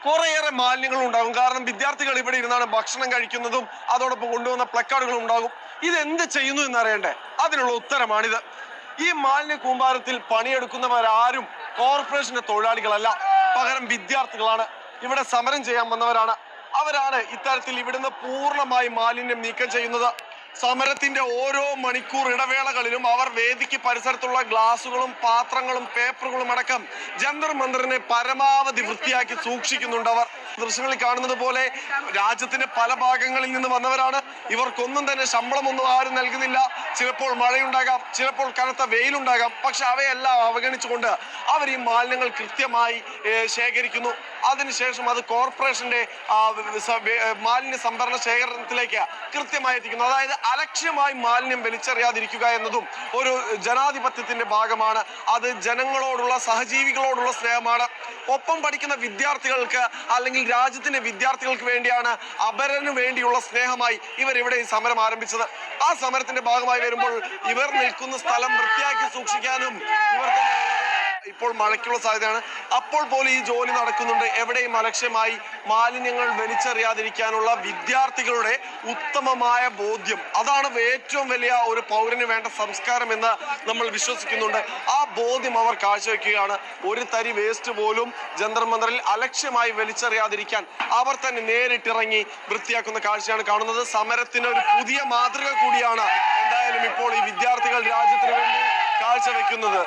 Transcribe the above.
കുറേയേറെ മാലിന്യങ്ങൾ ഉണ്ടാകും. കാരണം വിദ്യാർത്ഥികൾ ഇവിടെ ഇരുന്നാണ് ഭക്ഷണം കഴിക്കുന്നതും അതോടൊപ്പം കൊണ്ടുവന്ന പ്ലക്കാർഡുകളും ഉണ്ടാകും. ഇതെന്ത് ചെയ്യുന്നു എന്നറിയണ്ടേ? അതിനുള്ള ഉത്തരമാണിത്. ഈ മാലിന്യ കൂമ്പാരത്തിൽ പണിയെടുക്കുന്നവരാരും കോർപ്പറേഷന്റെ തൊഴിലാളികളല്ല, പകരം വിദ്യാർത്ഥികളാണ്. ഇവിടെ സമരം ചെയ്യാൻ വന്നവരാണ്. അവരാണ് ഇത്തരത്തിൽ ഇവിടുന്ന് പൂർണ്ണമായി മാലിന്യം നീക്കം ചെയ്യുന്നത്. സമരത്തിന്റെ ഓരോ മണിക്കൂർ ഇടവേളകളിലും അവർ വേദിക്ക് പരിസരത്തുള്ള ഗ്ലാസുകളും പാത്രങ്ങളും പേപ്പറുകളും അടക്കം ജന്തർ മന്ദറിനെ പരമാവധി വൃത്തിയാക്കി സൂക്ഷിക്കുന്നുണ്ട്. അവർ ദൃശ്യങ്ങളിൽ കാണുന്നത് പോലെ രാജ്യത്തിന്റെ പല ഭാഗങ്ങളിൽ നിന്ന് വന്നവരാണ്. ഇവർക്കൊന്നും തന്നെ ശമ്പളമൊന്നും ആരും നൽകുന്നില്ല. ചിലപ്പോൾ മഴയുണ്ടാകാം, ചിലപ്പോൾ കനത്ത വെയിലുണ്ടാകാം. പക്ഷെ അവയെല്ലാം അവഗണിച്ചുകൊണ്ട് അവർ ഈ മാലിന്യങ്ങൾ കൃത്യമായി ശേഖരിക്കുന്നു. അതിനുശേഷം അത് കോർപ്പറേഷന്റെ മാലിന്യ സംഭരണ ശേഖരണത്തിലേക്ക് കൃത്യമായി എത്തിക്കുന്നു. അതായത് അലക്ഷ്യമായി മാലിന്യം വലിച്ചെറിയാതിരിക്കുക എന്നതും ഒരു ജനാധിപത്യത്തിന്റെ ഭാഗമാണ്. അത് ജനങ്ങളോടുള്ള, സഹജീവികളോടുള്ള സ്നേഹമാണ്. ഒപ്പം പഠിക്കുന്ന വിദ്യാർത്ഥികൾക്ക് അല്ലെങ്കിൽ രാജ്യത്തിന്റെ വിദ്യാർത്ഥികൾക്ക് വേണ്ടിയാണ്, അപരന് വേണ്ടിയുള്ള സ്നേഹമായി ഇവർ ഇവിടെ ഈ സമരം ആരംഭിച്ചത്. ആ സമരത്തിന്റെ ഭാഗമായി വരുമ്പോൾ ഇവർ നിൽക്കുന്ന സ്ഥലം വൃത്തിയാക്കി സൂക്ഷിക്കാനും ഇവർക്ക് ഇപ്പോൾ മഴയ്ക്കുള്ള സാധ്യതയാണ്. അപ്പോൾ പോലും ഈ ജോലി നടക്കുന്നുണ്ട്. എവിടെയും അലക്ഷ്യമായി മാലിന്യങ്ങൾ വലിച്ചെറിയാതിരിക്കാനുള്ള വിദ്യാർത്ഥികളുടെ ഉത്തമമായ ബോധ്യം, അതാണ് ഏറ്റവും വലിയ ഒരു പൗരന് വേണ്ട സംസ്കാരം എന്ന് നമ്മൾ വിശ്വസിക്കുന്നുണ്ട്. ആ ബോധ്യം അവർ കാഴ്ചവെക്കുകയാണ്. ഒരു തരി വേസ്റ്റ് പോലും ജന്തർ മന്ദറിൽ അലക്ഷ്യമായി വലിച്ചെറിയാതിരിക്കാൻ അവർ തന്നെ നേരിട്ടിറങ്ങി വൃത്തിയാക്കുന്ന കാഴ്ചയാണ് കാണുന്നത്. സമരത്തിന് ഒരു പുതിയ മാതൃക കൂടിയാണ് എന്തായാലും ഇപ്പോൾ ഈ വിദ്യാർത്ഥികൾ രാജ്യത്തിന് വേണ്ടി കാഴ്ചവെക്കുന്നത്.